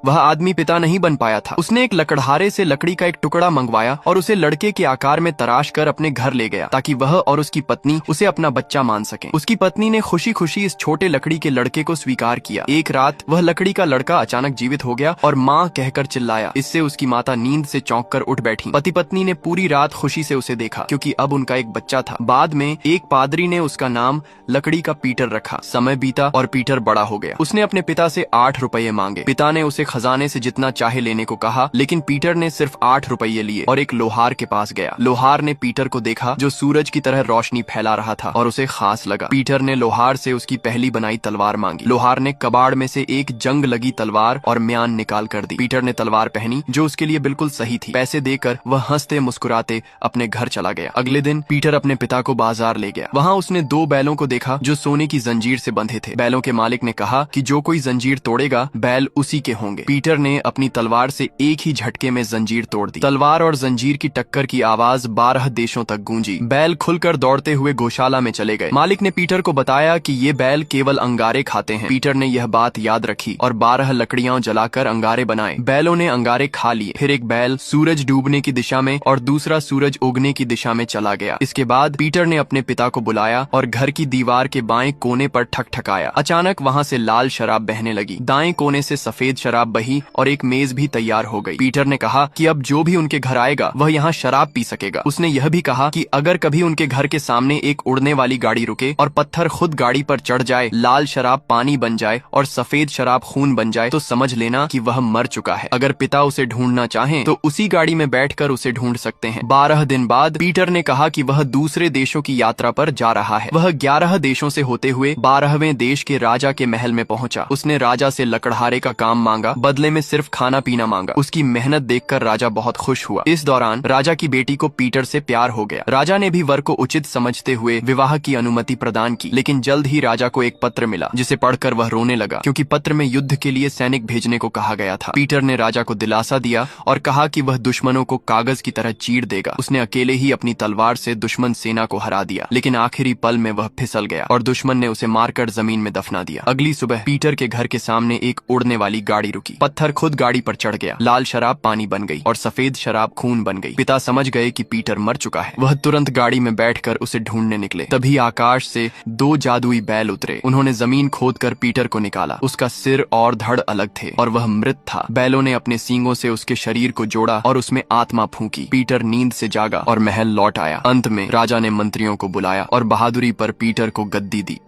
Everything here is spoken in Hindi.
वह आदमी पिता नहीं बन पाया था। उसने एक लकड़हारे से लकड़ी का एक टुकड़ा मंगवाया और उसे लड़के के आकार में तराश कर अपने घर ले गया ताकि वह और उसकी पत्नी उसे अपना बच्चा मान सकें। उसकी पत्नी ने खुशी खुशी इस छोटे लकड़ी के लड़के को स्वीकार किया। एक रात वह लकड़ी का लड़का अचानक जीवित हो गया और माँ कहकर चिल्लाया। इससे उसकी माता नींद से चौंक कर उठ बैठी। पति पत्नी ने पूरी रात खुशी से उसे देखा क्योंकि अब उनका एक बच्चा था। बाद में एक पादरी ने उसका नाम लकड़ी का पीटर रखा। समय बीता और पीटर बड़ा हो गया। उसने अपने पिता से 8 रुपये मांगे। पिता ने उसे खजाने से जितना चाहे लेने को कहा, लेकिन पीटर ने सिर्फ 8 रुपये लिए और एक लोहार के पास गया। लोहार ने पीटर को देखा जो सूरज की तरह रोशनी फैला रहा था और उसे खास लगा। पीटर ने लोहार से उसकी पहली बनाई तलवार मांगी। लोहार ने कबाड़ में से एक जंग लगी तलवार और म्यान निकाल कर दी। पीटर ने तलवार पहनी जो उसके लिए बिल्कुल सही थी। पैसे देकर वह हंसते मुस्कुराते अपने घर चला गया। अगले दिन पीटर अपने पिता को बाजार ले गया। वहाँ उसने 2 बैलों को देखा जो सोने की जंजीर से बंधे थे। बैलों के मालिक ने कहा कि जो कोई जंजीर तोड़ेगा बैल उसी के होंगे। पीटर ने अपनी तलवार से एक ही झटके में जंजीर तोड़ दी। तलवार और जंजीर की टक्कर की आवाज 12 देशों तक गूंजी। बैल खुलकर दौड़ते हुए गौशाला में चले गए। मालिक ने पीटर को बताया कि ये बैल केवल अंगारे खाते हैं। पीटर ने यह बात याद रखी और 12 लकड़ियां जलाकर अंगारे बनाए। बैलों ने अंगारे खा लिए। फिर एक बैल सूरज डूबने की दिशा में और दूसरा सूरज उगने की दिशा में चला गया। इसके बाद पीटर ने अपने पिता को बुलाया और घर की दीवार के बाएं कोने पर ठकठकाया। अचानक वहाँ से लाल शराब बहने लगी। दाएं कोने से सफेद शराब बही और एक मेज भी तैयार हो गई। पीटर ने कहा कि अब जो भी उनके घर आएगा वह यहाँ शराब पी सकेगा। उसने यह भी कहा कि अगर कभी उनके घर के सामने एक उड़ने वाली गाड़ी रुके और पत्थर खुद गाड़ी पर चढ़ जाए, लाल शराब पानी बन जाए और सफेद शराब खून बन जाए तो समझ लेना कि वह मर चुका है। अगर पिता उसे ढूंढना चाहें तो उसी गाड़ी में बैठकर उसे ढूंढ सकते हैं। 12 दिन बाद पीटर ने कहा कि वह दूसरे देशों की यात्रा पर जा रहा है। वह 11 देशों से होते हुए 12वें देश के राजा के महल में पहुंचा। उसने राजा से लकड़हारे का काम मांगा, बदले में सिर्फ खाना पीना मांगा। उसकी मेहनत देखकर राजा बहुत खुश हुआ। इस दौरान राजा की बेटी को पीटर से प्यार हो गया। राजा ने भी वर को उचित समझते हुए विवाह की अनुमति प्रदान की। लेकिन जल्द ही राजा को एक पत्र मिला जिसे पढ़कर वह रोने लगा क्योंकि पत्र में युद्ध के लिए सैनिक भेजने को कहा गया था। पीटर ने राजा को दिलासा दिया और कहा कि वह दुश्मनों को कागज की तरह चीर देगा। उसने अकेले ही अपनी तलवार से दुश्मन सेना को हरा दिया, लेकिन आखिरी पल में वह फिसल गया और दुश्मन ने उसे मारकर जमीन में दफना दिया। अगली सुबह पीटर के घर के सामने एक उड़ने वाली गाड़ी रुकी। पत्थर खुद गाड़ी पर चढ़ गया। लाल शराब पानी बन गई और सफेद शराब खून बन गई। पिता समझ गए कि पीटर मर चुका है। वह तुरंत गाड़ी में बैठकर उसे ढूंढने निकले। तभी आकाश से 2 जादुई बैल उतरे। उन्होंने जमीन खोदकर पीटर को निकाला। उसका सिर और धड़ अलग थे और वह मृत था। बैलों ने अपने सींगों से उसके शरीर को जोड़ा और उसमें आत्मा फूंकी। पीटर नींद से जागा और महल लौट आया। अंत में राजा ने मंत्रियों को बुलाया और बहादुरी पर पीटर को गद्दी दी।